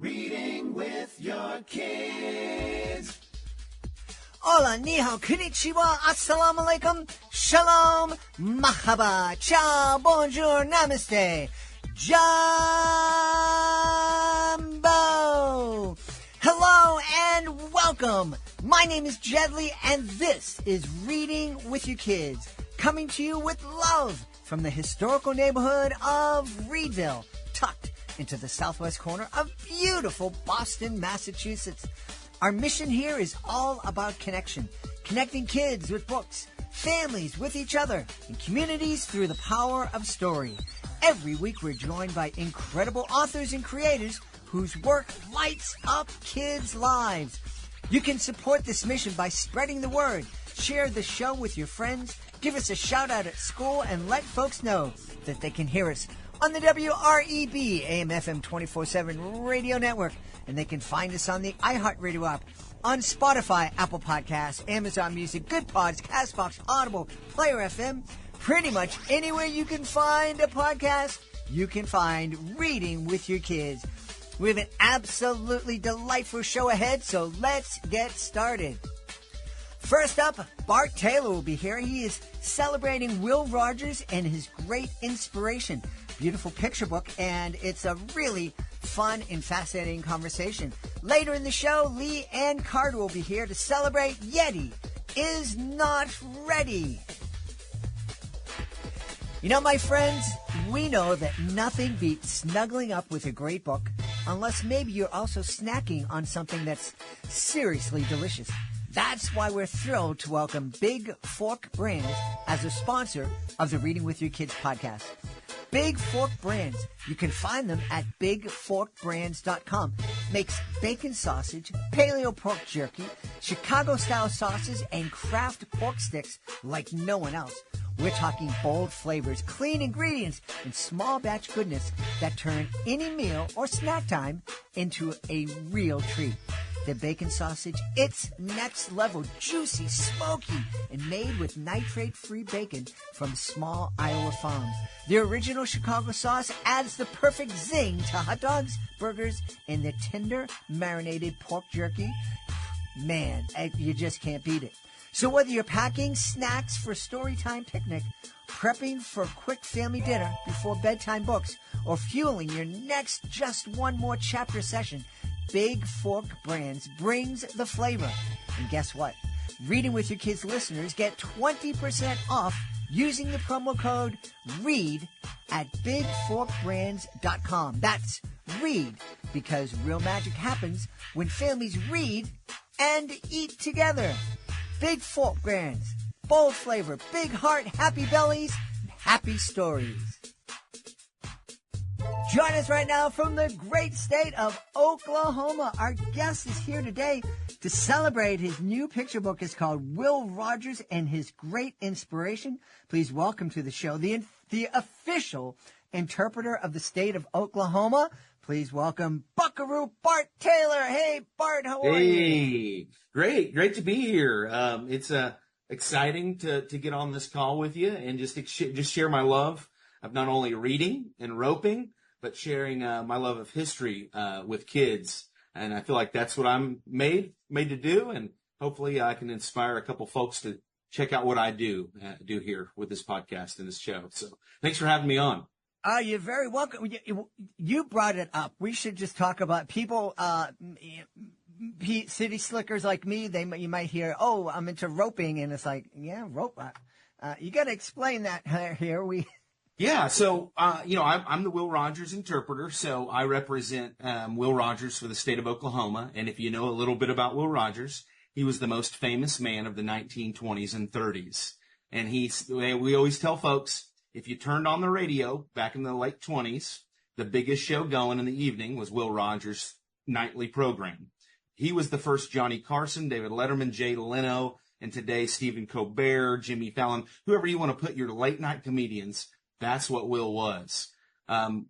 Reading with your kids. Hola, ni hao, konnichiwa, assalamu alaikum, shalom, mahaba, ciao, bonjour, namaste, jumbo. Hello and welcome. My name is Jedley and this is Reading with Your Kids, coming to you with love from the historical neighborhood of Reedville, tucked into the southwest corner of beautiful Boston, Massachusetts. Our mission here is all about connection, connecting kids with books, families with each other, and communities through the power of story. Every week we're joined by incredible authors and creators whose work lights up kids' lives. You can support this mission by spreading the word, share the show with your friends, give us a shout out at school, and let folks know that they can hear us on the WREB AM/FM 24/7 radio network. And they can find us on the iHeartRadio app, on Spotify, Apple Podcasts, Amazon Music, Good Pods, CastBox, Audible, Player FM. Pretty much anywhere you can find a podcast, you can find Reading with Your Kids. We have an absolutely delightful show ahead, so let's get started. First up, Bart Taylor will be here. He is celebrating Will Rogers and his great inspiration. Beautiful picture book, and it's a really fun and fascinating conversation. Later in the show, Leigh Anne Carter will be here to celebrate Yeti is not ready. You know, my friends, we know that nothing beats snuggling up with a great book, unless maybe you're also snacking on something that's seriously delicious. That's why we're thrilled to welcome Big Fork Brands as a sponsor of the Reading with Your Kids podcast. Big Fork Brands, you can find them at bigforkbrands.com. Makes bacon sausage, paleo pork jerky, Chicago-style sauces, and craft pork sticks like no one else. We're talking bold flavors, clean ingredients, and small batch goodness that turn any meal or snack time into a real treat. The bacon sausage, it's next level, juicy, smoky, and made with nitrate-free bacon from small Iowa farms. The original Chicago sauce adds the perfect zing to hot dogs, burgers, and the tender, marinated pork jerky. Man, you just can't beat it. So whether you're packing snacks for storytime picnic, prepping for a quick family dinner before bedtime books, or fueling your next just one more chapter session, Big Fork Brands brings the flavor. And guess what? Reading with Your Kids listeners get 20% off using the promo code READ at bigforkbrands.com. That's READ, because real magic happens when families read and eat together. Big Fork Brands, bold flavor, big heart, happy bellies, happy stories. Join us right now from the great state of Oklahoma. Our guest is here today to celebrate his new picture book. It's called Will Rogers and His Great Inspiration. Please welcome to the show the official interpreter of the state of Oklahoma. Please welcome Buckaroo Bart Taylor. Hey, Bart, how are you? Hey, great to be here. It's exciting to get on this call with you and just share my love of not only reading and roping, but sharing my love of history with kids. And I feel like that's what I'm made to do. And hopefully I can inspire a couple folks to check out what I do here with this podcast and this show. So thanks for having me on. You're very welcome. You brought it up. We should just talk about people, city slickers like me. You might hear, oh, I'm into roping. And it's like, yeah, rope. You got to explain that here. Yeah, so, I'm the Will Rogers interpreter, so I represent Will Rogers for the state of Oklahoma. And if you know a little bit about Will Rogers, he was the most famous man of the 1920s and 30s. And we always tell folks, if you turned on the radio back in the late 20s, the biggest show going in the evening was Will Rogers' nightly program. He was the first Johnny Carson, David Letterman, Jay Leno, and today Stephen Colbert, Jimmy Fallon, whoever you want to put your late night comedians. That's what Will was.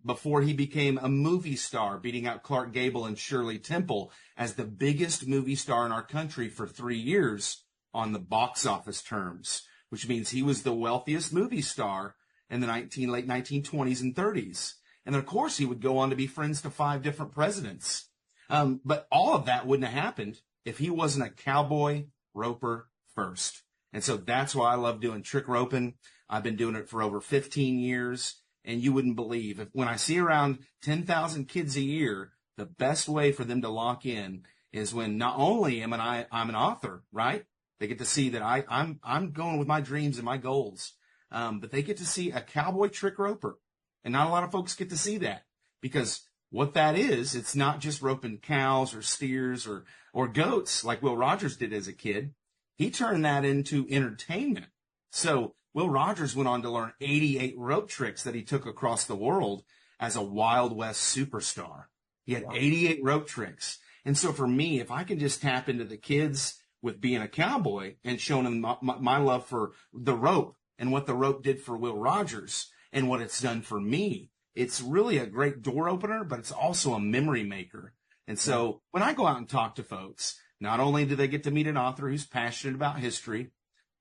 Before he became a movie star, beating out Clark Gable and Shirley Temple as the biggest movie star in our country for 3 years on the box office terms, which means he was the wealthiest movie star in the late 1920s and 30s. And then, of course, he would go on to be friends to 5 different presidents. But all of that wouldn't have happened if he wasn't a cowboy roper first. And so that's why I love doing trick roping. I've been doing it for over 15 years. And you wouldn't believe when I see around 10,000 kids a year, the best way for them to lock in is when not only I'm an author, right? They get to see that I'm going with my dreams and my goals. But they get to see a cowboy trick roper. And not a lot of folks get to see that, because what that is, it's not just roping cows or steers or goats like Will Rogers did as a kid. He turned that into entertainment. So Will Rogers went on to learn 88 rope tricks that he took across the world as a Wild West superstar. He had 88 rope tricks. And so for me, if I can just tap into the kids with being a cowboy and showing them my love for the rope and what the rope did for Will Rogers and what it's done for me, it's really a great door opener, but it's also a memory maker. And so when I go out and talk to folks, not only do they get to meet an author who's passionate about history,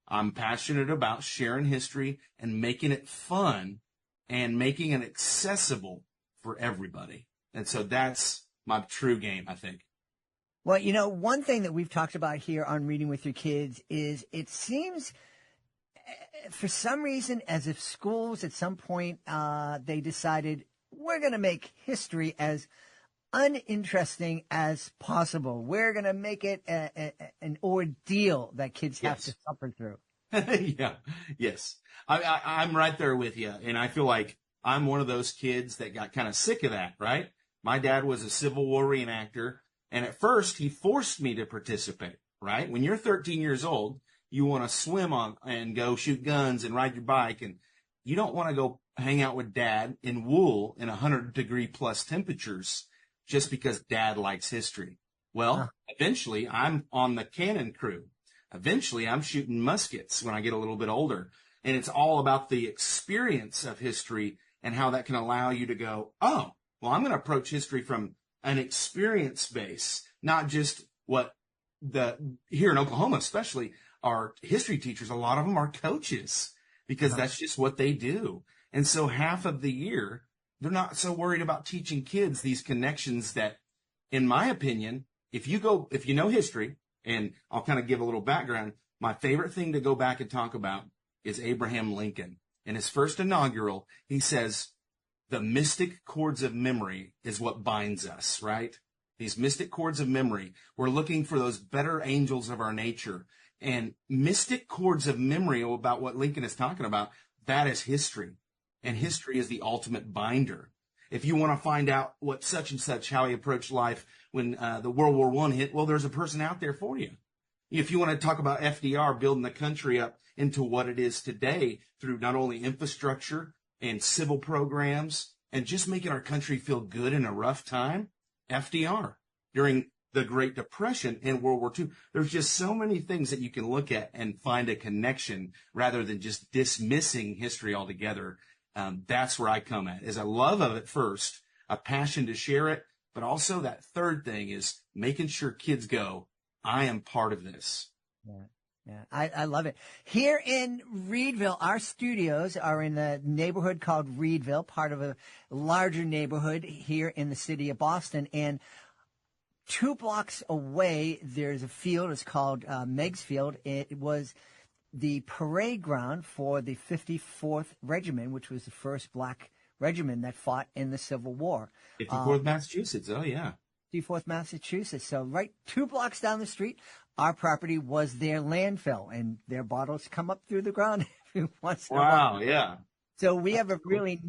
I'm passionate about sharing history and making it fun and making it accessible for everybody. And so that's my true game, I think. Well, one thing that we've talked about here on Reading with Your Kids is it seems for some reason as if schools at some point they decided we're going to make history as uninteresting as possible. We're going to make it an ordeal that kids have to suffer through. Yeah. Yes. I'm right there with you. And I feel like I'm one of those kids that got kind of sick of that, right? My dad was a Civil War reenactor. And at first he forced me to participate, right? When you're 13 years old, you want to swim on and go shoot guns and ride your bike. And you don't want to go hang out with dad in wool in 100-degree plus temperatures just because dad likes history. Well, eventually I'm on the cannon crew. Eventually I'm shooting muskets when I get a little bit older. And it's all about the experience of history and how that can allow you to go, oh, well, I'm going to approach history from an experience base, not just what here in Oklahoma, especially our history teachers, a lot of them are coaches because that's just what they do. And so half of the year, they're not so worried about teaching kids these connections that, in my opinion, if you know history, and I'll kind of give a little background, my favorite thing to go back and talk about is Abraham Lincoln. In his first inaugural, he says, the mystic cords of memory is what binds us, right? These mystic cords of memory. We're looking for those better angels of our nature. And mystic cords of memory about what Lincoln is talking about, that is history. And history is the ultimate binder. If you want to find out what such and such, how he approached life when the World War I hit, well, there's a person out there for you. If you want to talk about FDR building the country up into what it is today through not only infrastructure and civil programs and just making our country feel good in a rough time, FDR during the Great Depression and World War II. There's just so many things that you can look at and find a connection rather than just dismissing history altogether. That's where I come at, is a love of it first, a passion to share it, but also that third thing is making sure kids go, I am part of this. Yeah, I love it. Here in Reedville, our studios are in a neighborhood called Reedville, part of a larger neighborhood here in the city of Boston. And 2 blocks away, there's a field. It's called Meigs Field. It was the parade ground for the 54th Regiment, which was the first black regiment that fought in the Civil War. 54th Massachusetts. Oh, yeah. 54th Massachusetts. So right 2 blocks down the street, our property was their landfill, and their bottles come up through the ground every once in a while. Wow, yeah. So we have a really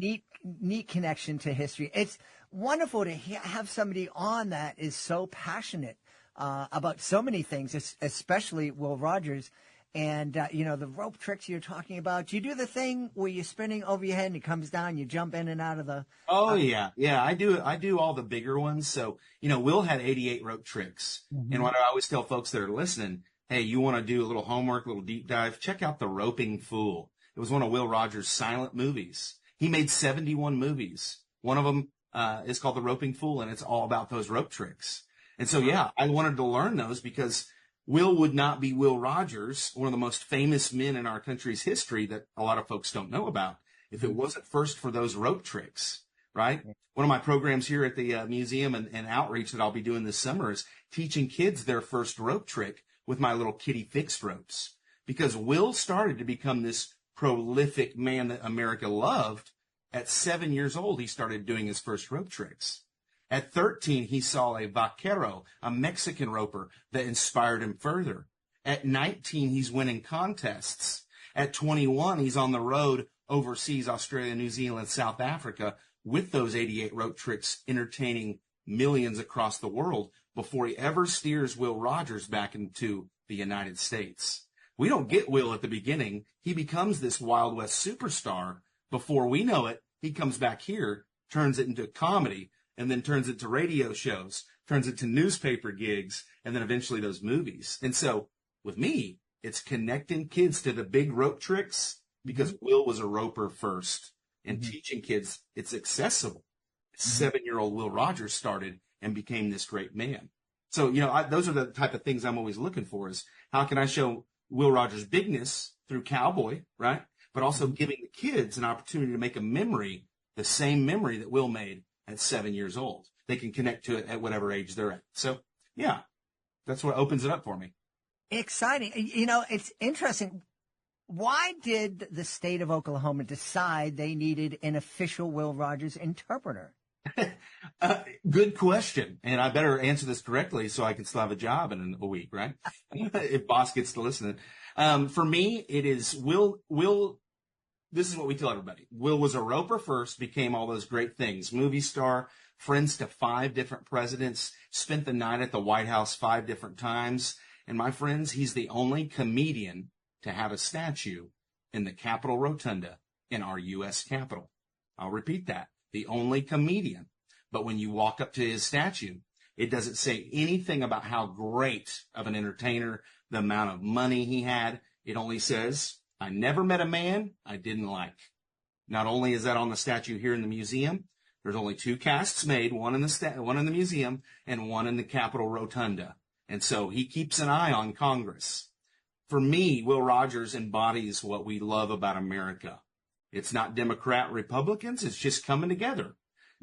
neat connection to history. It's wonderful to have somebody on that is so passionate about so many things, especially Will Rogers. And, the rope tricks you're talking about. Do you do the thing where you're spinning over your head and it comes down, you jump in and out of the... Oh, yeah. Yeah, I do all the bigger ones. So, Will had 88 rope tricks. Mm-hmm. And what I always tell folks that are listening, hey, you want to do a little homework, a little deep dive, check out The Roping Fool. It was one of Will Rogers' silent movies. He made 71 movies. One of them is called The Roping Fool, and it's all about those rope tricks. And so, yeah, I wanted to learn those because Will would not be Will Rogers, one of the most famous men in our country's history that a lot of folks don't know about, if it wasn't first for those rope tricks, right? One of my programs here at the museum and outreach that I'll be doing this summer is teaching kids their first rope trick with my little kitty fixed ropes. Because Will started to become this prolific man that America loved. At 7 years old, he started doing his first rope tricks. At 13, he saw a vaquero, a Mexican roper, that inspired him further. At 19, he's winning contests. At 21, he's on the road overseas, Australia, New Zealand, South Africa, with those 88 rope tricks, entertaining millions across the world before he ever steers Will Rogers back into the United States. We don't get Will at the beginning. He becomes this Wild West superstar. Before we know it, he comes back here, turns it into comedy, and then turns it to radio shows, turns it to newspaper gigs, and then eventually those movies. And so with me, it's connecting kids to the big rope tricks because Will was a roper first, and teaching kids it's accessible. 7-year-old Will Rogers started and became this great man. So, those are the type of things I'm always looking for is how can I show Will Rogers' bigness through Cowboy, right? But also giving the kids an opportunity to make a memory, the same memory that Will made at 7 years old. They can connect to it at whatever age they're at. So, yeah, that's what opens it up for me. Exciting. It's interesting. Why did the state of Oklahoma decide they needed an official Will Rogers interpreter? Good question. And I better answer this correctly so I can still have a job in a week, right? If boss gets to listen. For me, it is Will, this is what we tell everybody. Will was a roper first, became all those great things. Movie star, friends to 5 different presidents, spent the night at the White House 5 different times. And my friends, he's the only comedian to have a statue in the Capitol Rotunda in our U.S. Capitol. I'll repeat that. The only comedian. But when you walk up to his statue, it doesn't say anything about how great of an entertainer, the amount of money he had. It only says, I never met a man I didn't like. Not only is that on the statue here in the museum, there's only 2 casts made, one in the museum and one in the Capitol Rotunda. And so he keeps an eye on Congress. For me, Will Rogers embodies what we love about America. It's not Democrat, Republicans. It's just coming together.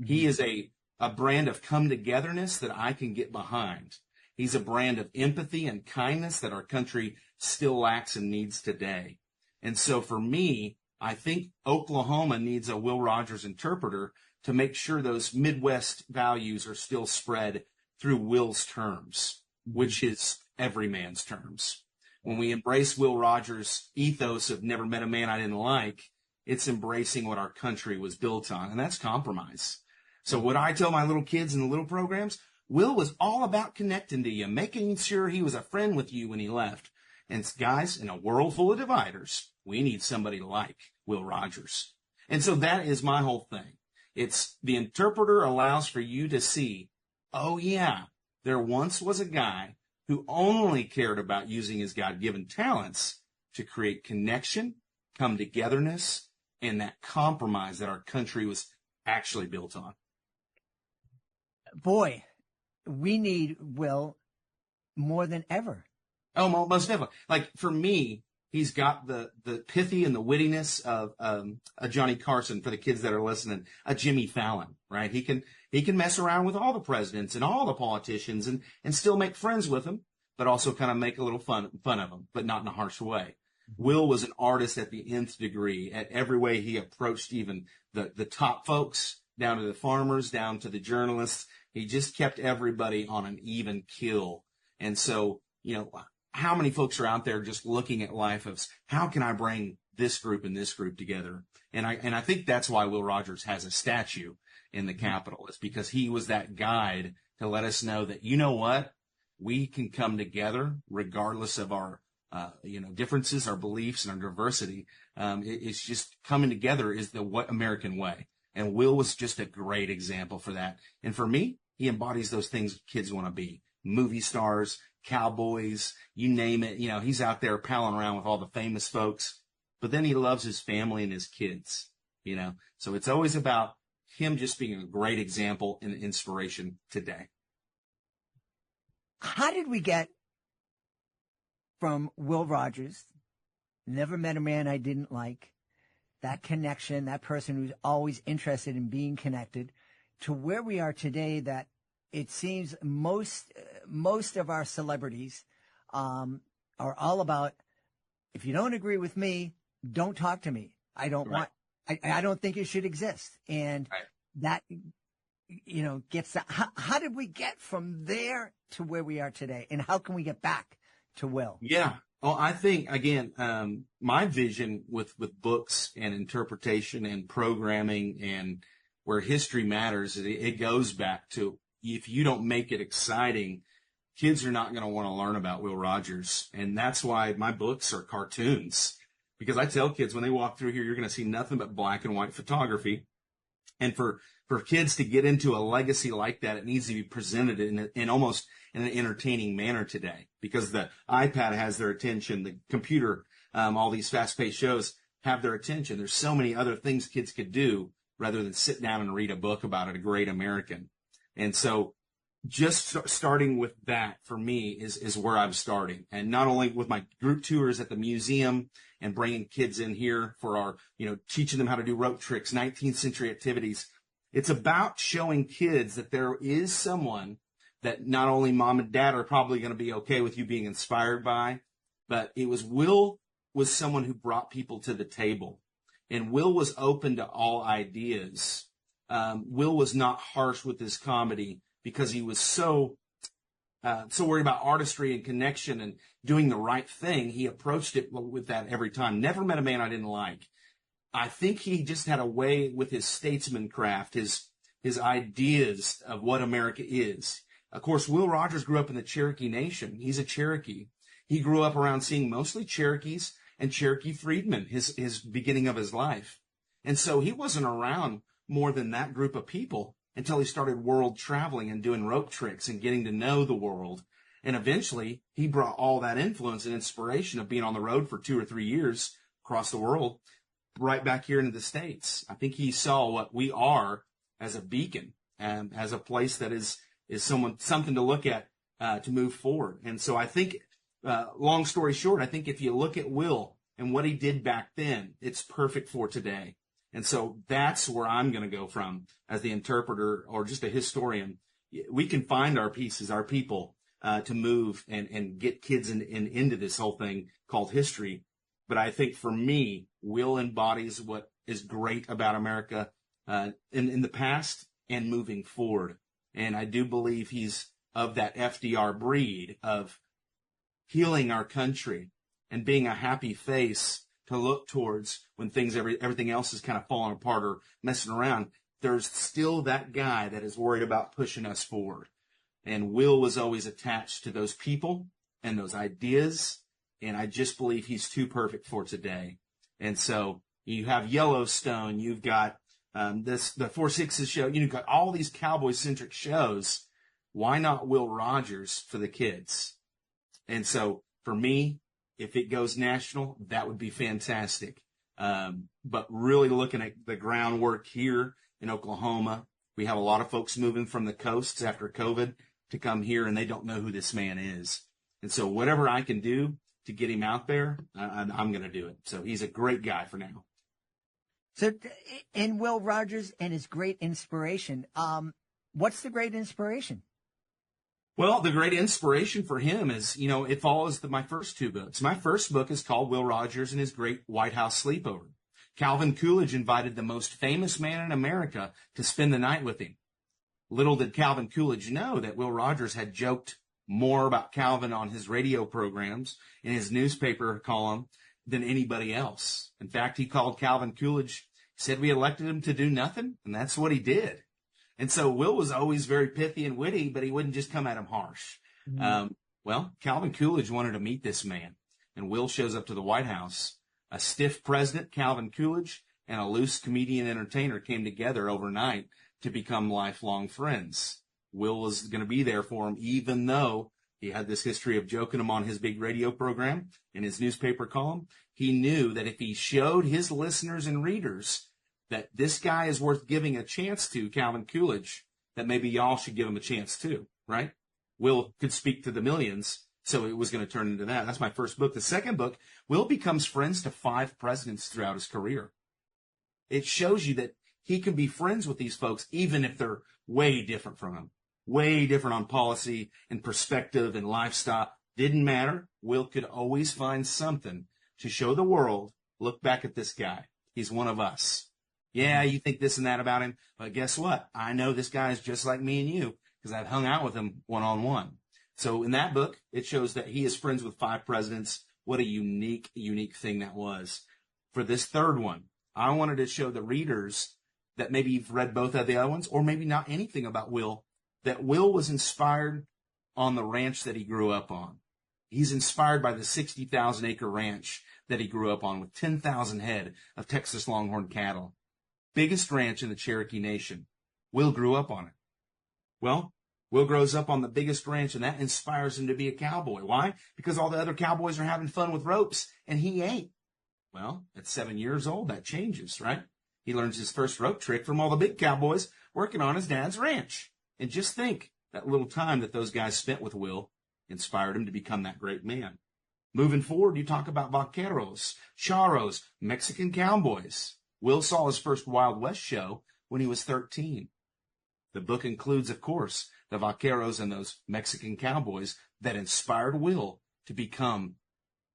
He is a brand of come togetherness that I can get behind. He's a brand of empathy and kindness that our country still lacks and needs today. And so for me, I think Oklahoma needs a Will Rogers interpreter to make sure those Midwest values are still spread through Will's terms, which is every man's terms. When we embrace Will Rogers' ethos of never met a man I didn't like, it's embracing what our country was built on, and that's compromise. So what I tell my little kids in the little programs, Will was all about connecting to you, making sure he was a friend with you when he left. And guys, in a world full of dividers, we need somebody like Will Rogers. And so that is my whole thing. It's the interpreter allows for you to see, oh yeah, there once was a guy who only cared about using his God-given talents to create connection, come togetherness, and that compromise that our country was actually built on. Boy, we need Will more than ever. Oh, most definitely. Like for me, he's got the pithy and the wittiness of a Johnny Carson for the kids that are listening, a Jimmy Fallon, right? He can mess around with all the presidents and all the politicians and still make friends with them, but also kind of make a little fun of them, but not in a harsh way. Will was an artist at the nth degree at every way he approached even the top folks, down to the farmers, down to the journalists. He just kept everybody on an even keel. And so, how many folks are out there just looking at life of how can I bring this group and this group together? And I think that's why Will Rogers has a statue in the Capitol. It's because he was that guide to let us know that, you know what, we can come together regardless of our differences, our beliefs, and our diversity. It's just coming together is the American way. And Will was just a great example for that. And for me, he embodies those things kids want to be. Movie stars, cowboys, you name it. He's out there palling around with all the famous folks. But then he loves his family and his kids, So it's always about him just being a great example and inspiration today. How did we get from Will Rogers, never met a man I didn't like, that connection, that person who's always interested in being connected, to where we are today, that it seems most of our celebrities are all about, if you don't agree with me, don't talk to me. I don't want, I don't think it should exist. And that, gets that. How did we get from there to where we are today? And how can we get back to Will? Yeah. Well, I think, again, my vision with books and interpretation and programming and where history matters, it goes back to, if you don't make it exciting, kids are not going to want to learn about Will Rogers. And that's why my books are cartoons, because I tell kids when they walk through here, you're going to see nothing but black and white photography. And for kids to get into a legacy like that, it needs to be presented in almost in an entertaining manner today, because the iPad has their attention, the computer, all these fast-paced shows have their attention. There's so many other things kids could do rather than sit down and read a book about a great American. And so just starting with that for me is where I'm starting. And not only with my group tours at the museum and bringing kids in here for our, teaching them how to do rope tricks, 19th century activities. It's about showing kids that there is someone that not only mom and dad are probably going to be okay with you being inspired by, but Will was someone who brought people to the table. And Will was open to all ideas. Will was not harsh with his comedy because he was so worried about artistry and connection and doing the right thing. He approached it with that every time. Never met a man I didn't like. I think he just had a way with his statesman craft, his ideas of what America is. Of course, Will Rogers grew up in the Cherokee Nation. He's a Cherokee. He grew up around seeing mostly Cherokees and Cherokee freedmen, his beginning of his life. And so he wasn't around more than that group of people until he started world traveling and doing rope tricks and getting to know the world. And eventually he brought all that influence and inspiration of being on the road for 2 or 3 years across the world right back here into the States. I think he saw what we are as a beacon, as a place that is something to look at, to move forward. And so I think, long story short, I think if you look at Will and what he did back then, it's perfect for today. And so that's where I'm going to go from as the interpreter or just a historian. We can find our pieces, our people, to move and get kids into this whole thing called history. But I think for me, Will embodies what is great about America in the past and moving forward. And I do believe he's of that FDR breed of healing our country and being a happy face to look towards when everything else is kind of falling apart or messing around. There's still that guy that is worried about pushing us forward. And Will was always attached to those people and those ideas. And I just believe he's too perfect for today. And so you have Yellowstone, you've got the 4 Sixes show, you've got all these cowboy-centric shows. Why not Will Rogers for the kids? And so for me, if it goes national, that would be fantastic. But really looking at the groundwork here in Oklahoma, we have a lot of folks moving from the coasts after COVID to come here, and they don't know who this man is. And so whatever I can do to get him out there, I'm going to do it. So he's a great guy for now. So in Will Rogers and his great inspiration, what's the great inspiration? Well, the great inspiration for him is, it follows my first 2 books. My first book is called Will Rogers and His Great White House Sleepover. Calvin Coolidge invited the most famous man in America to spend the night with him. Little did Calvin Coolidge know that Will Rogers had joked more about Calvin on his radio programs and his newspaper column than anybody else. In fact, he called Calvin Coolidge, said we elected him to do nothing, and that's what he did. And so Will was always very pithy and witty, but he wouldn't just come at him harsh. Mm-hmm. Well, Calvin Coolidge wanted to meet this man, and Will shows up to the White House. A stiff president, Calvin Coolidge, and a loose comedian entertainer came together overnight to become lifelong friends. Will was going to be there for him, even though he had this history of joking him on his big radio program and his newspaper column. He knew that if he showed his listeners and readers that this guy is worth giving a chance to, Calvin Coolidge, that maybe y'all should give him a chance too, right? Will could speak to the millions, so it was going to turn into that. That's my first book. The second book, Will becomes friends to 5 presidents throughout his career. It shows you that he can be friends with these folks, even if they're way different from him, way different on policy and perspective and lifestyle. Didn't matter. Will could always find something to show the world, look back at this guy. He's one of us. Yeah, you think this and that about him, but guess what? I know this guy is just like me and you because I've hung out with him one-on-one. So in that book, it shows that he is friends with 5 presidents. What a unique thing that was. For this third one, I wanted to show the readers that maybe you've read both of the other ones or maybe not anything about Will, that Will was inspired on the ranch that he grew up on. He's inspired by the 60,000-acre ranch that he grew up on with 10,000 head of Texas Longhorn cattle. Biggest ranch in the Cherokee Nation. Will grew up on it. Well, Will grows up on the biggest ranch, and that inspires him to be a cowboy. Why? Because all the other cowboys are having fun with ropes, and he ain't. Well, at 7 years old, that changes, right? He learns his first rope trick from all the big cowboys working on his dad's ranch. And just think, that little time that those guys spent with Will inspired him to become that great man. Moving forward, you talk about vaqueros, charros, Mexican cowboys. Will saw his first Wild West show when he was 13. The book includes, of course, the vaqueros and those Mexican cowboys that inspired Will to become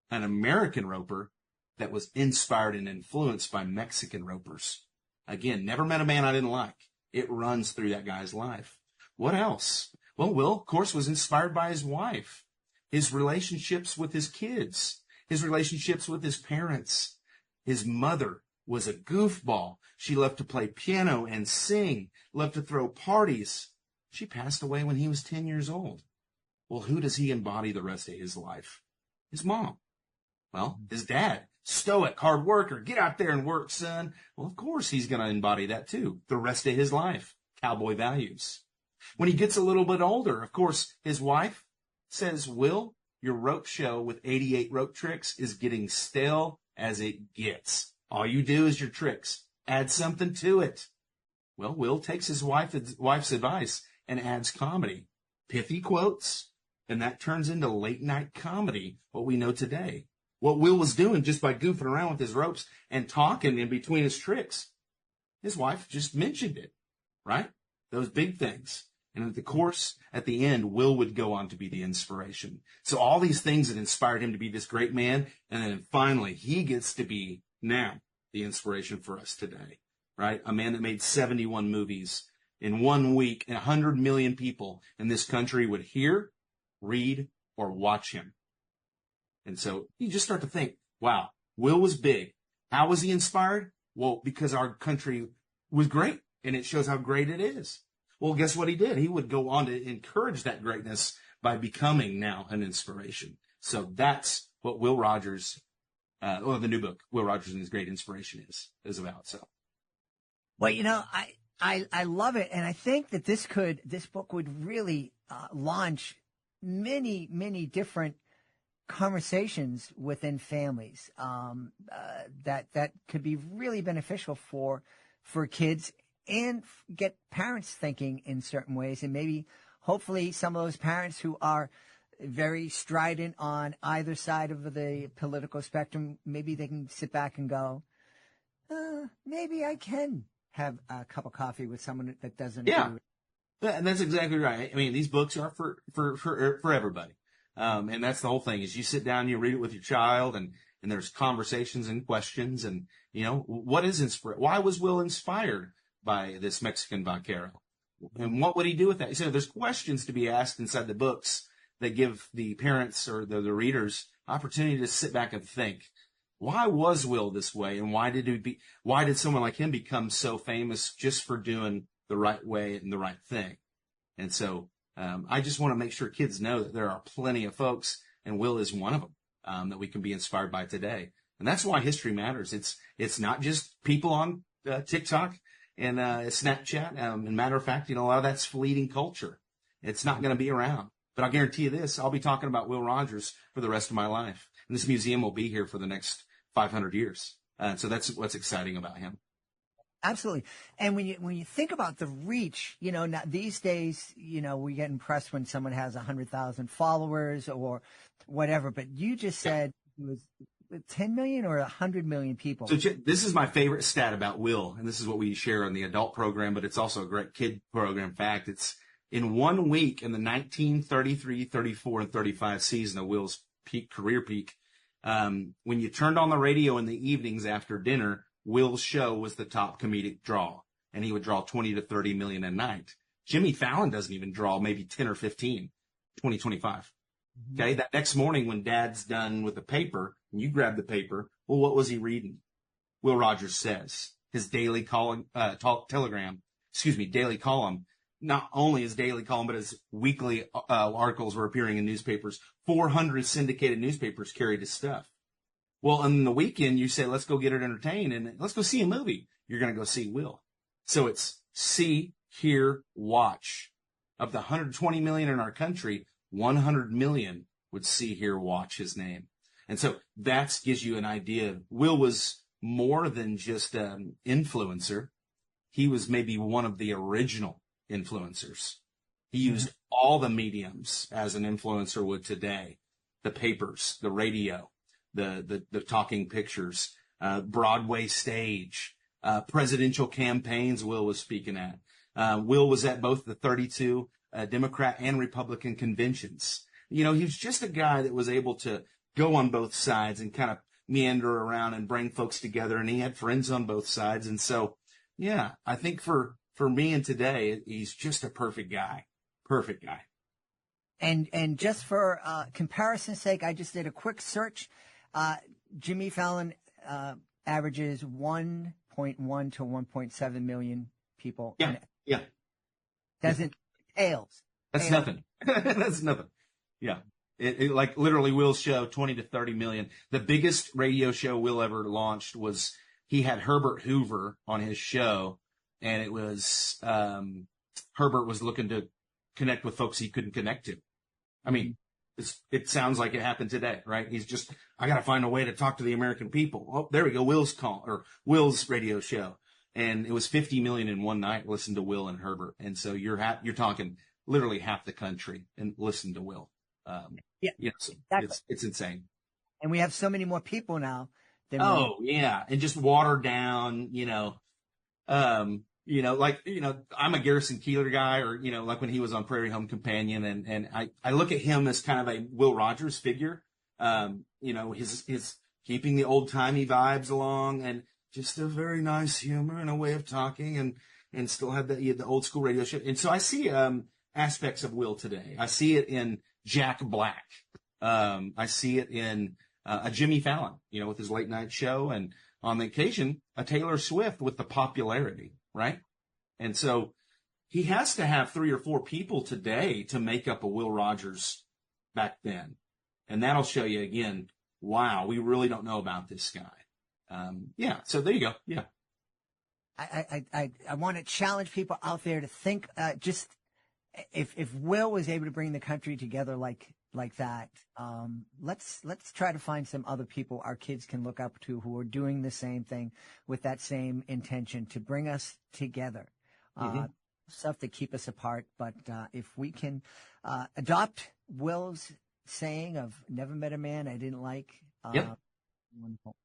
an American roper that was inspired and influenced by Mexican ropers. Again, never met a man I didn't like. It runs through that guy's life. What else? Well, Will, of course, was inspired by his wife, his relationships with his kids, his relationships with his parents. His mother was a goofball. She loved to play piano and sing, loved to throw parties. She passed away when he was 10 years old. Well, who does he embody the rest of his life? His mom. Well, his dad, stoic, hard worker, get out there and work, son. Well, of course he's going to embody that too, the rest of his life, cowboy values. When he gets a little bit older, of course, his wife says, Will, your rope show with 88 rope tricks is getting stale as it gets. All you do is your tricks. Add something to it. Well, Will takes his wife's advice and adds comedy, pithy quotes, and that turns into late night comedy, what we know today. What Will was doing just by goofing around with his ropes and talking in between his tricks, his wife just mentioned it, right? Those big things. And at the course, at the end, Will would go on to be the inspiration. So all these things that inspired him to be this great man, and then finally he gets to be now the inspiration for us today, right? A man that made 71 movies in 1 week, and 100 million people in this country would hear, read, or watch him. And so you just start to think, wow, Will was big. How was he inspired? Well, because our country was great, and it shows how great it is. Well, guess what he did? He would go on to encourage that greatness by becoming now an inspiration. So that's what Will Rogers, the new book, Will Rogers and His Great Inspiration is about. So, well, I love it, and I think that this book would really launch many different conversations within families that could be really beneficial for kids and get parents thinking in certain ways, and maybe hopefully some of those parents who are very strident on either side of the political spectrum, maybe they can sit back and go, maybe I can have a cup of coffee with someone that doesn't agree with. And that's exactly right. I mean, these books are for everybody. And that's the whole thing is you sit down and you read it with your child and there's conversations and questions and, what is why was Will inspired by this Mexican vaquero? And what would he do with that? So there's questions to be asked inside the books that give the parents or the readers opportunity to sit back and think, why was Will this way? And why did someone like him become so famous just for doing the right way and the right thing? And so, I just want to make sure kids know that there are plenty of folks, and Will is one of them, that we can be inspired by today. And that's why history matters. It's not just people on TikTok and Snapchat. And matter of fact, a lot of that's fleeting culture. It's not going to be around. But I'll guarantee you this, I'll be talking about Will Rogers for the rest of my life. And this museum will be here for the next 500 years. So that's what's exciting about him. Absolutely. And when you think about the reach, now these days, we get impressed when someone has 100,000 followers or whatever, but you just said he was 10 million or 100 million people. So this is my favorite stat about Will, and this is what we share on the adult program, but it's also a great kid program fact. It's in 1 week in the 1933, 34, and 35 season of Will's career peak. When you turned on the radio in the evenings after dinner, Will's show was the top comedic draw, and he would draw 20 to 30 million a night. Jimmy Fallon doesn't even draw maybe 10 or 15, 20, 25. Okay, that next morning when Dad's done with the paper, and you grab the paper, well, what was he reading? Will Rogers Says, his daily column, daily column. Not only his daily column, but his weekly articles were appearing in newspapers. 400 syndicated newspapers carried his stuff. Well, on the weekend, you say, let's go get it entertained, and let's go see a movie. You're going to go see Will. So it's see, hear, watch. Of the 120 million in our country, 100 million would see, hear, watch his name. And so that gives you an idea. Will was more than just an influencer. He was maybe one of the original influencers. He used all the mediums as an influencer would today. The papers, the radio, the talking pictures, Broadway stage, presidential campaigns Will was speaking at. Will was at both the 32 Democrat and Republican conventions. You know, he was just a guy that was able to go on both sides and kind of meander around and bring folks together. And he had friends on both sides. And so, yeah, I think for me and today, he's just a perfect guy. Perfect guy. And just for comparison's sake, I just did a quick search. Jimmy Fallon averages 1.1 to 1.7 million people. Yeah. Doesn't pales. That's nothing. That's nothing. Yeah. It like literally Will's show, 20 to 30 million. The biggest radio show Will ever launched was he had Herbert Hoover on his show, and it was Herbert was looking to connect with folks he couldn't connect to. I mean, it sounds like it happened today, right? He's just, I got to find a way to talk to the American people. Oh, there we go. Will's radio show. And it was 50 million in one night listen to Will and Herbert. And so you're talking literally half the country and listen to Will. So exactly. It's insane. And we have so many more people now. And just watered down, I'm a Garrison Keillor guy, or, like when he was on Prairie Home Companion, and I look at him as kind of a Will Rogers figure, his keeping the old timey vibes along, and just a very nice humor and a way of talking, and still have the old school radio show. And so I see aspects of Will today. I see it in Jack Black. I see it in a Jimmy Fallon, with his late night show, and on the occasion, a Taylor Swift with the popularity, right? And so he has to have 3 or 4 people today to make up a Will Rogers back then. And that'll show you again, wow, we really don't know about this guy. So there you go. Yeah. I want to challenge people out there to think, just if Will was able to bring the country together like that, let's try to find some other people our kids can look up to who are doing the same thing with that same intention to bring us together. Stuff that keep us apart. But if we can adopt Will's saying of never met a man I didn't like. Wonderful.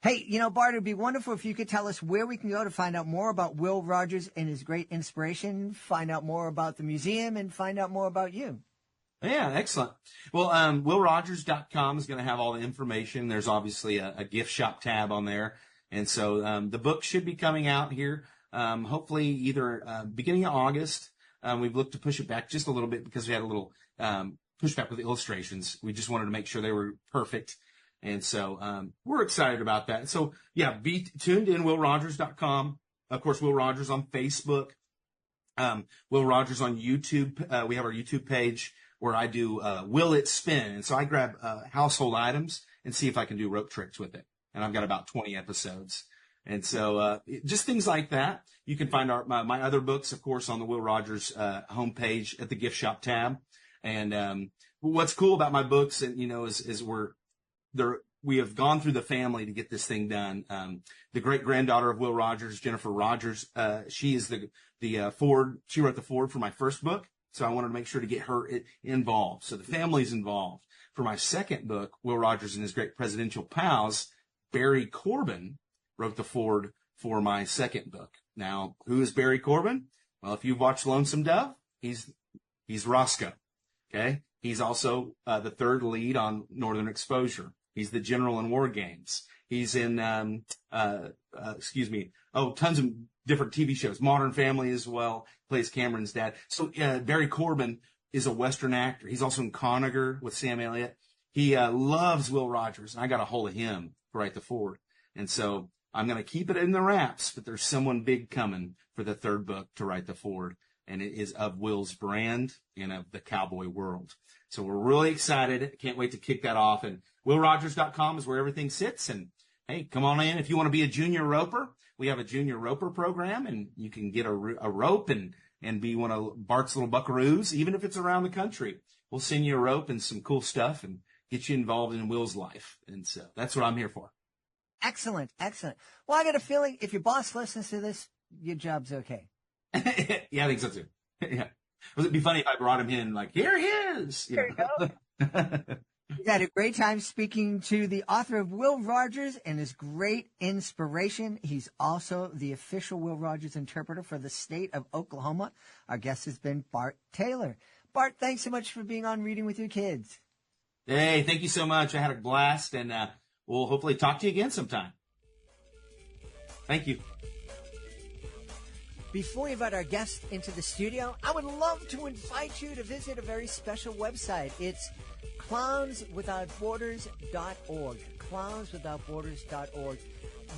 Hey, Bart, it'd be wonderful if you could tell us where we can go to find out more about Will Rogers and his great inspiration, find out more about the museum, and find out more about you. Yeah, excellent. Well, willrogers.com is going to have all the information. There's obviously a gift shop tab on there. And so the book should be coming out here, hopefully either beginning of August. We've looked to push it back just a little bit because we had a little pushback with the illustrations. We just wanted to make sure they were perfect. And so we're excited about that. So, yeah, be tuned in, willrogers.com. Of course, Will Rogers on Facebook. Will Rogers on YouTube. We have our YouTube page where I do Will It Spin? And so I grab household items and see if I can do rope tricks with it. And I've got about 20 episodes. And so just things like that. You can find my other books, of course, on the Will Rogers homepage at the gift shop tab. And what's cool about my books, and is we have gone through the family to get this thing done. The great granddaughter of Will Rogers, Jennifer Rogers, she is the Ford. She wrote the Ford for my first book, So I wanted to make sure to get her involved. So the family's involved. For my second book, Will Rogers and His Great Presidential Pals, Barry Corbin wrote the foreword for my second book. Now, who is Barry Corbin? Well, if you've watched Lonesome Dove, he's Roscoe. Okay. He's also the third lead on Northern Exposure. He's the general in War Games. He's in, tons of different TV shows. Modern Family as well. Plays Cameron's dad. So Barry Corbin is a Western actor. He's also in Conager with Sam Elliott. He loves Will Rogers, and I got a hold of him to write the foreword. And so I'm going to keep it in the wraps, but there's someone big coming for the third book to write the foreword, and it is of Will's brand and of the cowboy world. So we're really excited. Can't wait to kick that off. And willrogers.com is where everything sits. And hey, come on in. If you want to be a junior roper, we have a junior roper program, and you can get a rope and be one of Bart's little buckaroos, even if it's around the country. We'll send you a rope and some cool stuff and get you involved in Will's life. And so that's what I'm here for. Excellent. Well, I got a feeling if your boss listens to this, your job's okay. Yeah, I think so too. Yeah. It'd be funny if I brought him in like, here he is. There you go. We had a great time speaking to the author of Will Rogers and his great inspiration. He's also the official Will Rogers interpreter for the state of Oklahoma. Our guest has been Bart Taylor. Bart, thanks so much for being on Reading with Your Kids. Hey, thank you so much. I had a blast, and we'll hopefully talk to you again sometime. Thank you. Before we invite our guest into the studio, I would love to invite you to visit a very special website. It's clownswithoutborders.org. Clownswithoutborders.org.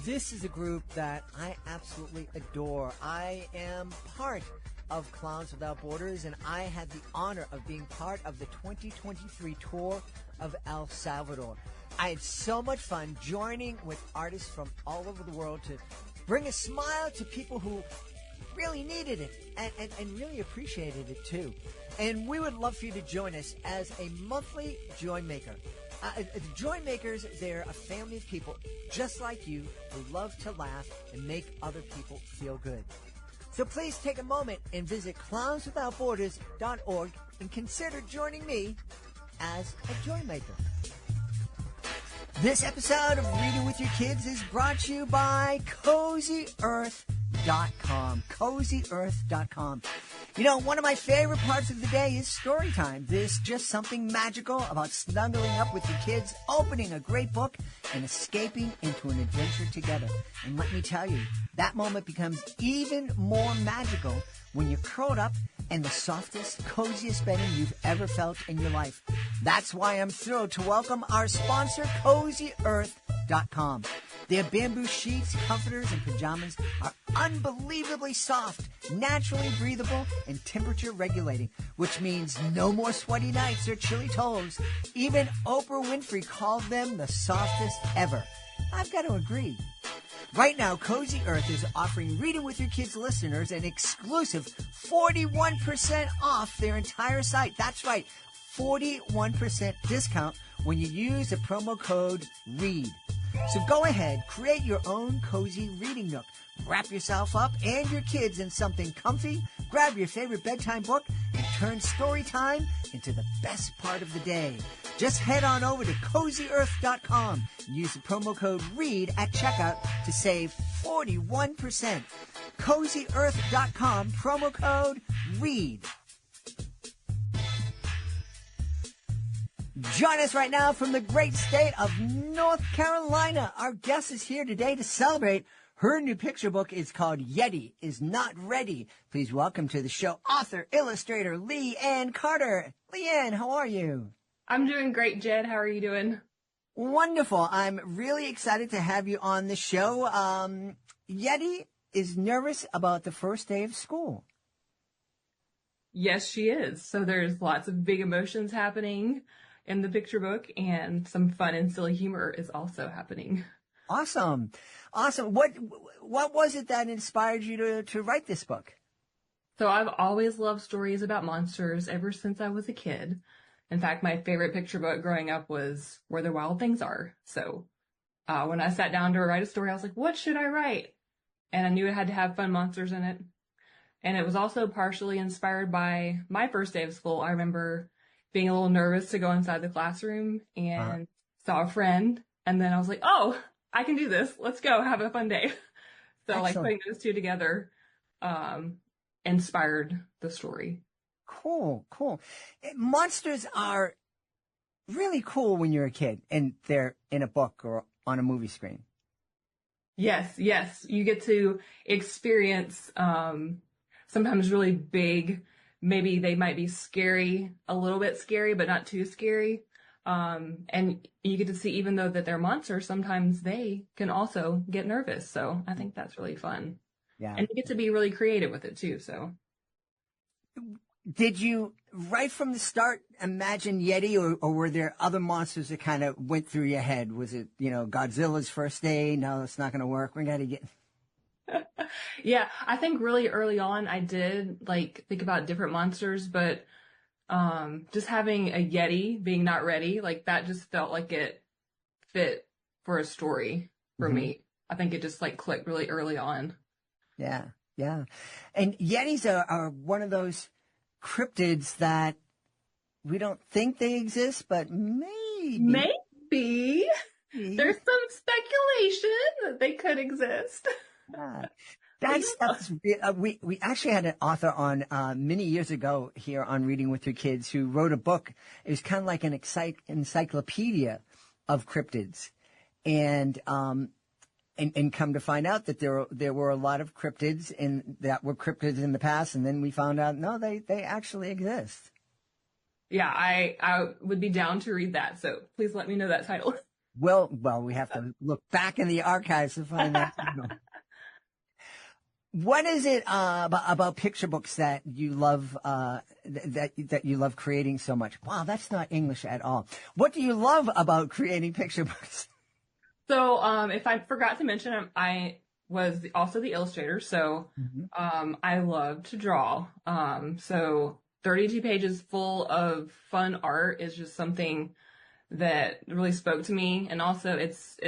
This is a group that I absolutely adore. I am part of Clowns Without Borders, and I had the honor of being part of the 2023 tour of El Salvador. I had so much fun joining with artists from all over the world to bring a smile to people who really needed it and really appreciated it too. And we would love for you to join us as a monthly Joy Maker. The Joy Makers, they're a family of people just like you who love to laugh and make other people feel good. So please take a moment and visit clownswithoutborders.org and consider joining me as a Joy Maker. This episode of Reading with Your Kids is brought to you by CozyEarth.com. CozyEarth.com. You know, one of my favorite parts of the day is story time. There's just something magical about snuggling up with your kids, opening a great book, and escaping into an adventure together. And let me tell you, that moment becomes even more magical when you're curled up in the softest, coziest bedding you've ever felt in your life. That's why I'm thrilled to welcome our sponsor, CozyEarth.com. Their bamboo sheets, comforters, and pajamas are unbelievably soft, naturally breathable, and temperature regulating, which means no more sweaty nights or chilly toes. Even Oprah Winfrey called them the softest ever. I've got to agree. Right now, Cozy Earth is offering Reading with Your Kids listeners an exclusive 41% off their entire site. That's right, 41% discount when you use the promo code READ. So go ahead, create your own cozy reading nook. Wrap yourself up and your kids in something comfy, grab your favorite bedtime book, and turn story time into the best part of the day. Just head on over to CozyEarth.com and use the promo code READ at checkout to save 41%. CozyEarth.com, promo code READ. Join us right now from the great state of North Carolina. Our guest is here today to celebrate. Her new picture book is called Yeti is Not Ready. Please welcome to the show author, illustrator, Leigh Anne Carter. Leigh Anne, how are you? I'm doing great, Jed. How are you doing? Wonderful. I'm really excited to have you on the show. Yeti is nervous about the first day of school. Yes, she is. So there's lots of big emotions happening in the picture book, and some fun and silly humor is also happening. Awesome. What was it that inspired you to write this book? So I've always loved stories about monsters ever since I was a kid. In fact, my favorite picture book growing up was Where the Wild Things Are. So when I sat down to write a story, I was like, what should I write? And I knew it had to have fun monsters in it. And it was also partially inspired by my first day of school. I remember being a little nervous to go inside the classroom and saw a friend. And then I was like, oh, I can do this. Let's go have a fun day. So like putting those two together inspired the story. Cool. Monsters are really cool when you're a kid and they're in a book or on a movie screen. Yes. You get to experience sometimes really big, maybe they might be scary, a little bit scary, but not too scary. And you get to see, even though that they're monsters, sometimes they can also get nervous. So I think that's really fun. Yeah. And you get to be really creative with it too, so. Did you, right from the start, imagine Yeti, or were there other monsters that kind of went through your head? Was it, Godzilla's first day? No, it's not going to work. We got to get... Yeah, I think really early on I did think about different monsters, but just having a Yeti being not ready, that just felt like it fit for a story for me. I think it just clicked really early on. Yeah. And Yetis are one of those cryptids that we don't think they exist, but maybe. There's some speculation that they could exist. That stuff is, we actually had an author on many years ago here on Reading with Your Kids who wrote a book. It was kind of like an encyclopedia of cryptids, and come to find out that there were a lot of cryptids that were cryptids in the past, and then we found out no, they actually exist. Yeah, I would be down to read that. So please let me know that title. Well, we have to look back in the archives to find that title. What is it about picture books that you love that you love creating so much? Wow, that's not English at all. What do you love about creating picture books? So, if I forgot to mention, I was also the illustrator, so I love to draw. So 32 pages full of fun art is just something that really spoke to me, and also it's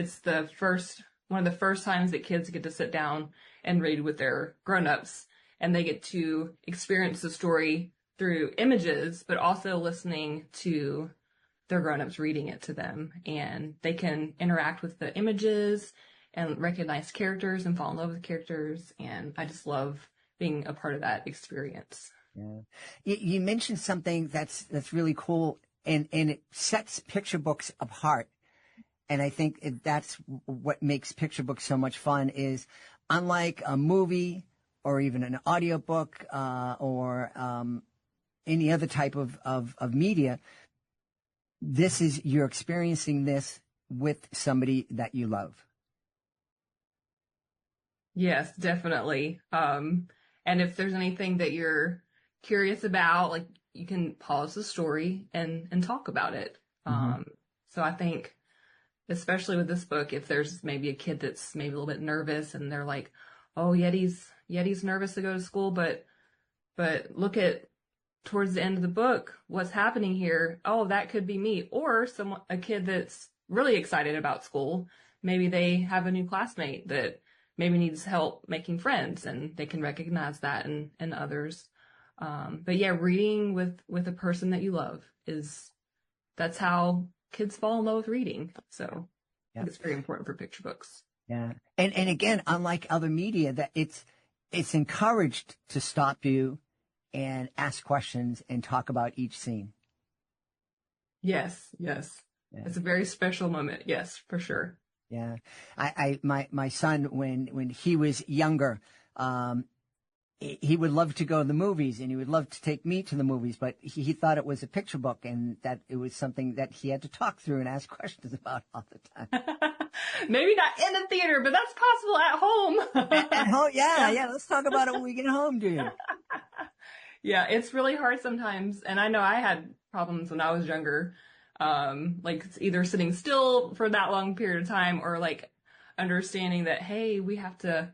one of the first times that kids get to sit down and read with their grown-ups, and they get to experience the story through images, but also listening to their grown-ups reading it to them, and they can interact with the images and recognize characters and fall in love with characters, and I just love being a part of that experience. Yeah. You mentioned something that's really cool, and it sets picture books apart. And I think that's what makes picture books so much fun is, unlike a movie or even an audiobook or any other type of media, you're experiencing this with somebody that you love. Yes, definitely. And if there's anything that you're curious about, you can pause the story and talk about it. So I think, especially with this book, if there's maybe a kid that's maybe a little bit nervous and they're like, oh, Yeti's nervous to go to school, but look at towards the end of the book, what's happening here? Oh, that could be me. Or a kid that's really excited about school. Maybe they have a new classmate that maybe needs help making friends, and they can recognize that in others. But yeah, reading with a person that you love that's how kids fall in love with reading. So I think it's very important for picture books. Yeah. And again, unlike other media, that it's encouraged to stop you and ask questions and talk about each scene. Yes. Yeah. It's a very special moment. Yes, for sure. Yeah. My son, when he was younger, he would love to go to the movies, and he would love to take me to the movies, but he thought it was a picture book and that it was something that he had to talk through and ask questions about all the time. Maybe not in the theater, but that's possible at home. At home, yeah. Let's talk about it when we get home, dude. Yeah, it's really hard sometimes, and I know I had problems when I was younger, either sitting still for that long period of time or understanding that, hey, we have to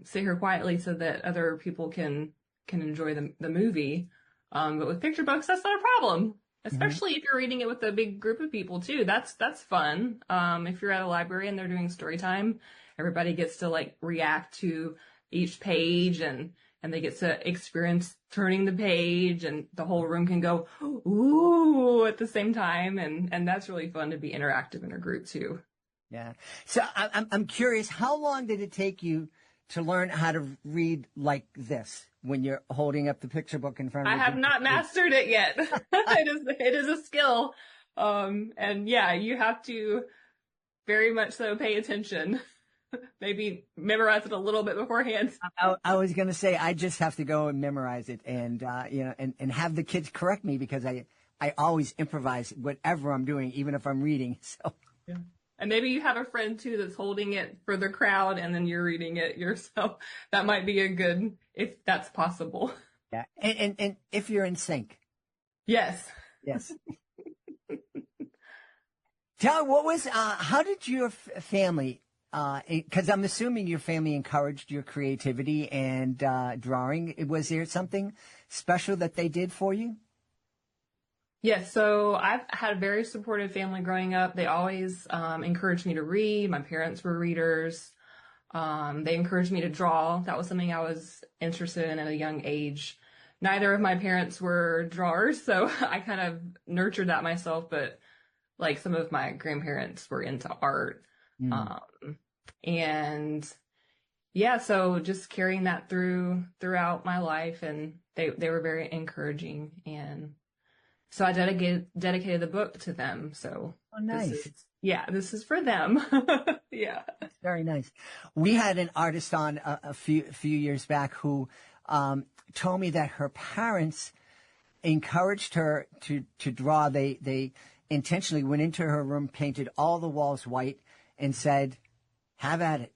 sit here quietly so that other people can enjoy the movie. But with picture books, that's not a problem, especially if you're reading it with a big group of people too. That's fun. If you're at a library and they're doing story time, everybody gets to react to each page and and they get to experience turning the page, and the whole room can go, ooh, at the same time. And that's really fun to be interactive in a group too. Yeah. So I'm curious, how long did it take you to learn how to read like this when you're holding up the picture book in front of you? I have not mastered it yet. It is a skill. And yeah, you have to very much so pay attention. Maybe memorize it a little bit beforehand. I was going to say, I just have to go and memorize it and, and have the kids correct me, because I always improvise whatever I'm doing, even if I'm reading. So. Yeah. And maybe you have a friend too that's holding it for the crowd and then you're reading it yourself. That might be a good, if that's possible. Yeah. And if you're in sync. Yes. Yes. Tell me, what was, how did your family, because I'm assuming your family encouraged your creativity and drawing. Was there something special that they did for you? Yes, so I've had a very supportive family growing up. They always encouraged me to read. My parents were readers. They encouraged me to draw. That was something I was interested in at a young age. Neither of my parents were drawers, so I kind of nurtured that myself, but like some of my grandparents were into art. And yeah, so just carrying that throughout my life, and they were very encouraging, and so I dedicated the book to them. So nice. This is for them. Yeah. Very nice. We had an artist on a few years back who told me that her parents encouraged her to draw. They intentionally went into her room, painted all the walls white, and said, have at it.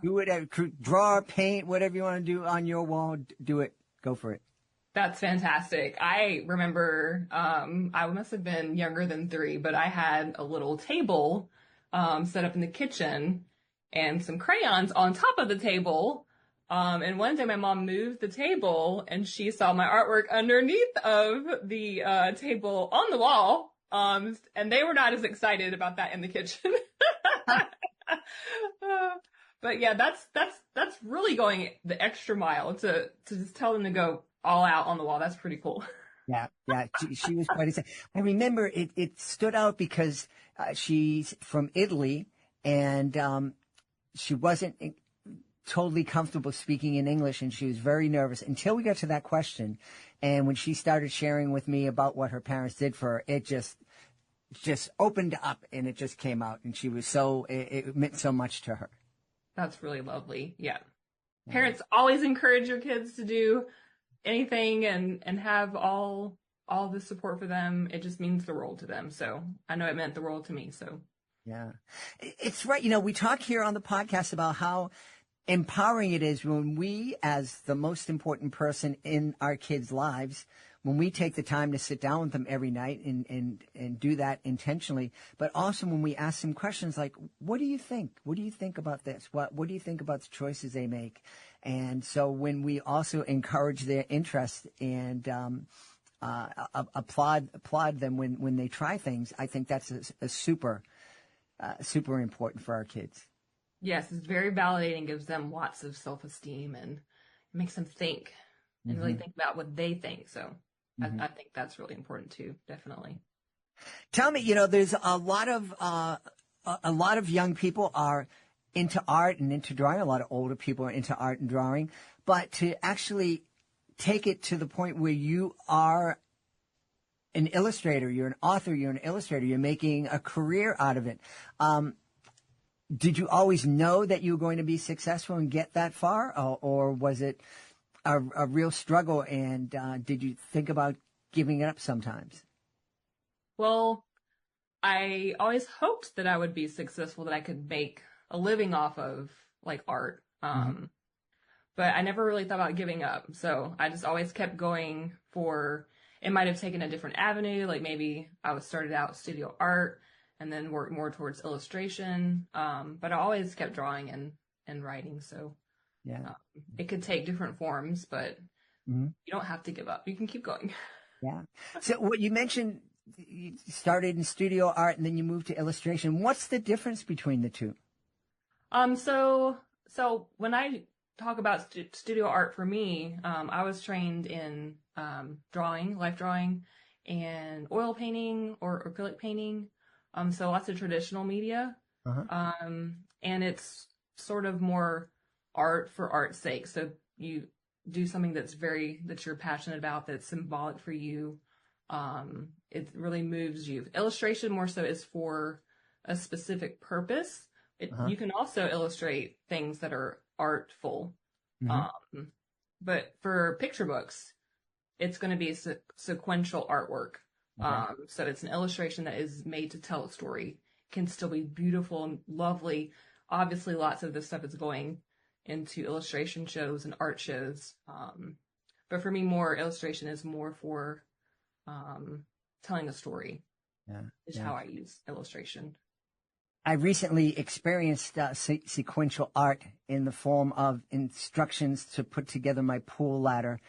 Do whatever, draw, paint, whatever you want to do on your wall, do it. Go for it. That's fantastic. I remember, I must have been younger than 3, but I had a little table set up in the kitchen and some crayons on top of the table. And one day my mom moved the table and she saw my artwork underneath of the table on the wall. And they were not as excited about that in the kitchen. But yeah, that's really going the extra mile to just tell them to go all out on the wall. That's pretty cool. Yeah. She was quite excited. I remember it stood out because she's from Italy, and she wasn't totally comfortable speaking in English, and she was very nervous until we got to that question. And when she started sharing with me about what her parents did for her, it just opened up and it just came out, and she was it meant so much to her. That's really lovely. Yeah. Parents always encourage your kids to do anything and have all the support for them. It just means the world to them. So I know it meant the world to me. So yeah, it's right. We talk here on the podcast about how empowering it is when we, as the most important person in our kids' lives, when we take the time to sit down with them every night and do that intentionally, but also when we ask them questions like, what do you think? What do you think about this? What do you think about the choices they make? And so when we also encourage their interest and applaud them when they try things, I think that's a super important for our kids. Yes, it's very validating, gives them lots of self-esteem, and it makes them think and really think about what they think. So I think that's really important too, definitely. Tell me, there's a lot of young people are into art and into drawing. A lot of older people are into art and drawing, but to actually take it to the point where you are an illustrator, you're an author, you're an illustrator, you're making a career out of it. Did you always know that you were going to be successful and get that far, or was it a real struggle? And did you think about giving it up sometimes? Well, I always hoped that I would be successful, that I could make a living off of like art. But I never really thought about giving up. So I just always kept going it might have taken a different avenue. Like maybe I was started out studio art and then worked more towards illustration. But I always kept drawing and writing. So yeah, it could take different forms, but you don't have to give up. You can keep going. Yeah. So what you mentioned, you started in studio art and then you moved to illustration. What's the difference between the two? So when I talk about studio art for me, I was trained in drawing, life drawing, and oil painting or acrylic painting. So lots of traditional media. And it's sort of more art for art's sake. So you do something that you're passionate about, that's symbolic for you. It really moves you. Illustration more so is for a specific purpose. You can also illustrate things that are artful. But for picture books, it's going to be sequential artwork. So it's an illustration that is made to tell a story. Can still be beautiful and lovely. Obviously, lots of this stuff is going into illustration shows and art shows. But for me, more illustration is more for telling a story. Is how I use illustration. I recently experienced sequential art in the form of instructions to put together my pool ladder,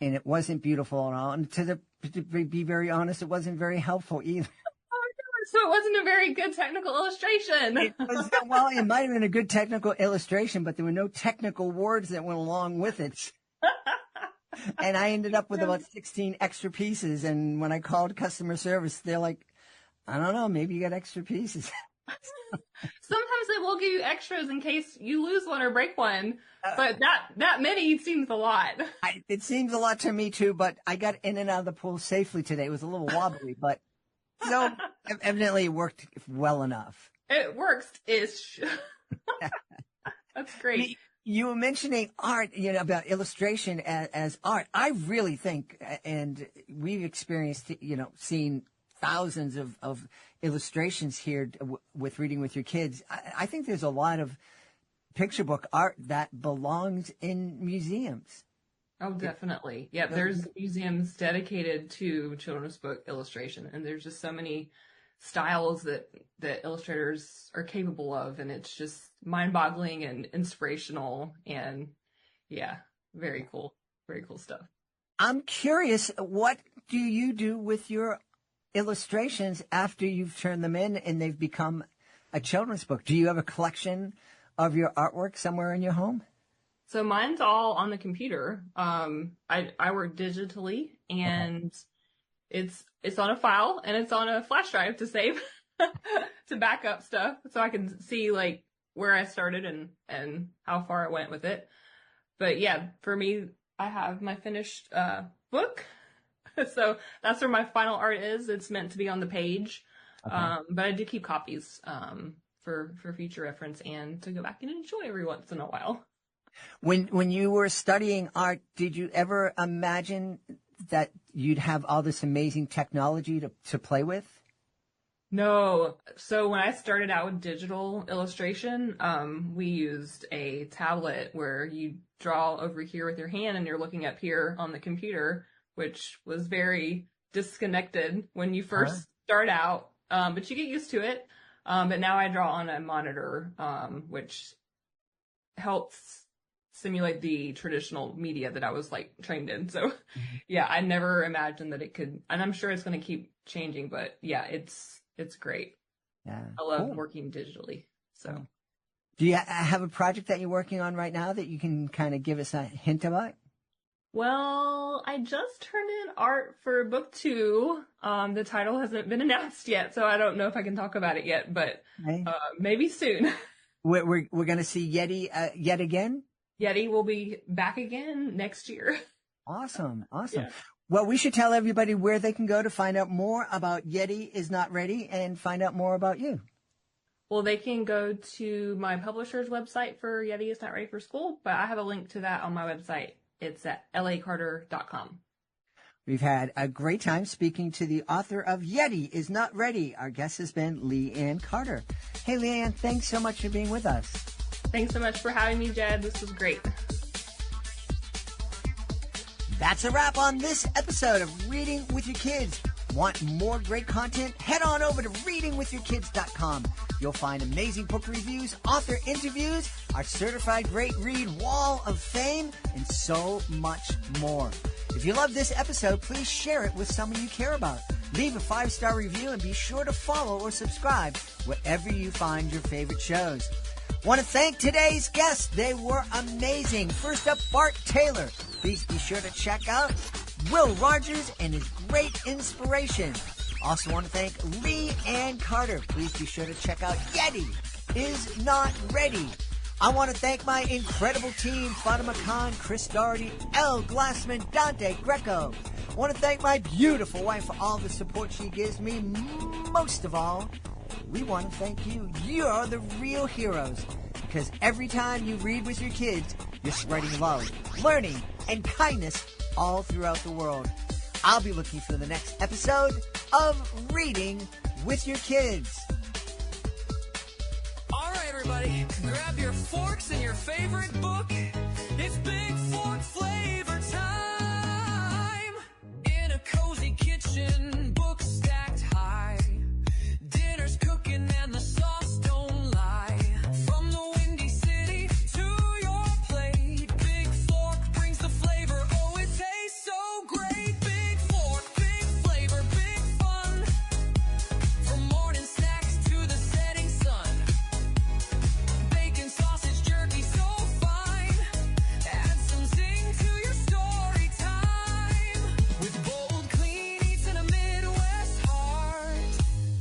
and it wasn't beautiful at all. And to be very honest, it wasn't very helpful either. So it wasn't a very good technical illustration. Well, it might have been a good technical illustration, but there were no technical words that went along with it. And I ended up with about 16 extra pieces. And when I called customer service, they're like, I don't know, maybe you got extra pieces. Sometimes they will give you extras in case you lose one or break one, but that many seems a lot. It seems a lot to me too, but I got in and out of the pool safely today. It was a little wobbly, but so evidently it worked well enough. It works-ish. That's great. You were mentioning art, about illustration as art. I really think, and we've experienced, seeing thousands of illustrations here with Reading with Your Kids. I think there's a lot of picture book art that belongs in museums. Oh, definitely. Yeah, there's museums dedicated to children's book illustration, and there's just so many styles that illustrators are capable of, and it's just mind-boggling and inspirational, and yeah, very cool stuff. I'm curious, what do you do with your illustrations after you've turned them in and they've become a children's book? Do you have a collection of your artwork somewhere in your home? So mine's all on the computer. I work digitally, and it's on a file, and it's on a flash drive to save, to back up stuff, so I can see like where I started and how far I went with it. But yeah, for me, I have my finished book. So that's where my final art is. It's meant to be on the page. But I do keep copies for future reference and to go back and enjoy every once in a while. When you were studying art, did you ever imagine that you'd have all this amazing technology to play with? No. So when I started out with digital illustration, we used a tablet where you draw over here with your hand and you're looking up here on the computer, which was very disconnected when you first start out. But you get used to it. But now I draw on a monitor, which helps simulate the traditional media that I was like trained in. So yeah, I never imagined that it could, and I'm sure it's going to keep changing, but yeah, it's great. Yeah. I love working digitally. So do you have a project that you're working on right now that you can kind of give us a hint about? Well, I just turned in art for book 2. The title hasn't been announced yet, so I don't know if I can talk about it yet, but maybe soon. We're going to see Yeti yet again? Yeti will be back again next year. Awesome. Yeah. Well, we should tell everybody where they can go to find out more about Yeti Is Not Ready and find out more about you. Well, they can go to my publisher's website for Yeti Is Not Ready for School, but I have a link to that on my website. It's at lacarter.com. We've had a great time speaking to the author of Yeti Is Not Ready. Our guest has been Leigh Anne Carter. Hey, Leigh Anne, thanks so much for being with us. Thanks so much for having me, Jed. This was great. That's a wrap on this episode of Reading with Your Kids. Want more great content? Head on over to readingwithyourkids.com. You'll find amazing book reviews, author interviews, our certified great read wall of fame, and so much more. If you love this episode, please share it with someone you care about. Leave a 5-star review and be sure to follow or subscribe wherever you find your favorite shows. Want to thank today's guests. They were amazing. First up, Bart Taylor. Please be sure to check out Will Rogers and his great inspiration. Also want to thank Leigh Anne Carter. Please be sure to check out Yeti is Not Ready. I want to thank my incredible team, Fatima Khan, Chris Doherty, Elle Glassman, Dante Greco. I want to thank my beautiful wife for all the support she gives me. Most of all, we want to thank you. You're the real heroes. Because every time you read with your kids, you're spreading love, learning, and kindness all throughout the world. I'll be looking for the next episode of Reading with Your Kids. All right, everybody, grab your forks and your favorite book. It's Big Fork Flavor time. In a cozy kitchen, books stacked high. Dinner's cooking and the sauce don't lie. From the windy city to your plate, Big Fork brings the flavor. Oh, it tastes so great. Big Fork, big flavor, big fun. From morning snacks to the setting sun. Bacon, sausage, jerky, so fine. Add some zing to your story time. With bold, clean eats in a Midwest heart.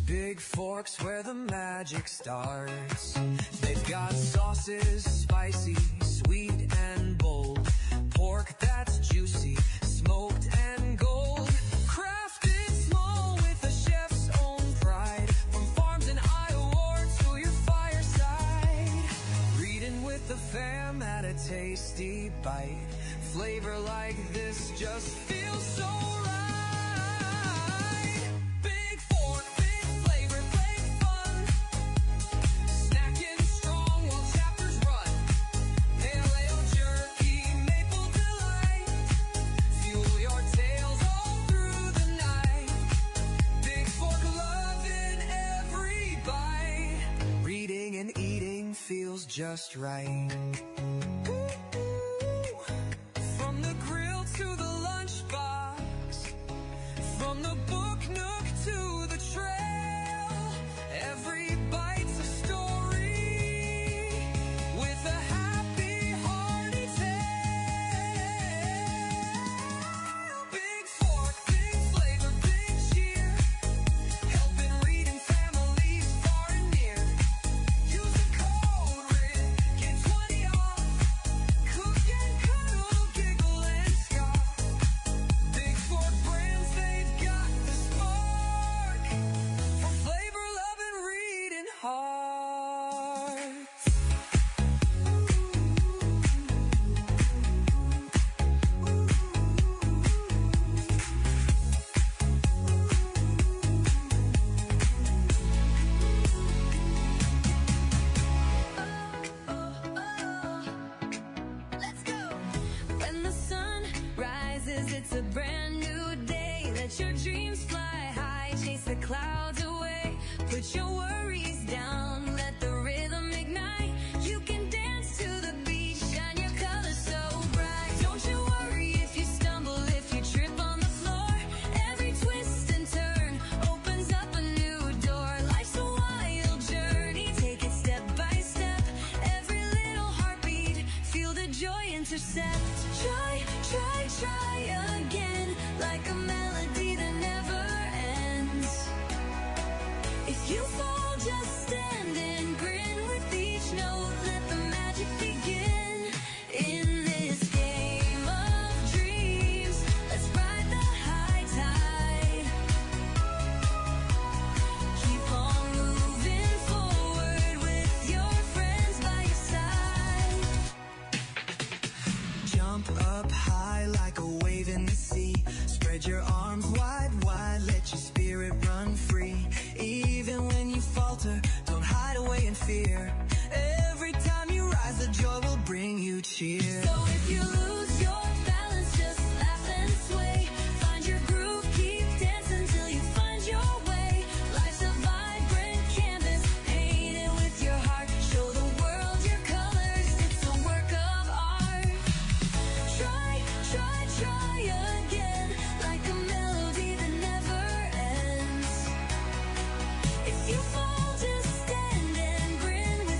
Big Fork's where the magic starts. They've got sauces, spicy, sweet and bold. Pork that's juicy, smoked and gold. Crafted small with a chef's own pride. From farms in Iowa to your fireside. Reading with the fam at a tasty bite. Flavor like this just feels so right. Big Fork, big flavor, big fun. Snacking strong while chapters run. Pale ale, jerky, maple delight. Fuel your tales all through the night. Big Fork, loving every bite. Reading and eating feels just right. From the grill to the lunchbox, from the book nook to the trail, every bite's a story with a happy, hearty tale. Big Fork, big flavor, big cheer, helping reading families far and near. Use the code RID, get 20 off. Cook and cuddle, giggle and scoff. Big Fork brands, they've got the spark for flavor, love, and reading hearts. Let's go. When the sun rises, it's a brand new day. Let your dreams fly high, chase the clouds away. Put your worries down, let the rhythm ignite. You can dance to the beat, shine your colors so bright. Don't you worry if you stumble, if you trip on the floor. Every twist and turn opens up a new door. Life's a wild journey, take it step by step. Every little heartbeat, feel the joy intercept. Try, try, try again, like a melody that never ends. If you fall, just stand and grin with each note. Let the magic begin. In this game of dreams, let's ride the high tide. Keep on moving forward with your friends by your side. Jump up high like a wave in the sea. Spread your arms wide, wide, let your spirit run free. Even when you falter, don't hide away in fear. Every time you rise, the joy will bring you cheer. So if you lose your balance, just laugh and sway. Find your groove, keep dancing till you find your way. Life's a vibrant canvas, paint it with your heart. Show the world your colors, it's a work of art. Try, try, try again, like a melody that never ends. If you fall, just stand and grin with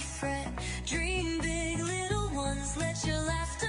fret. Dream big, little ones, let your laughter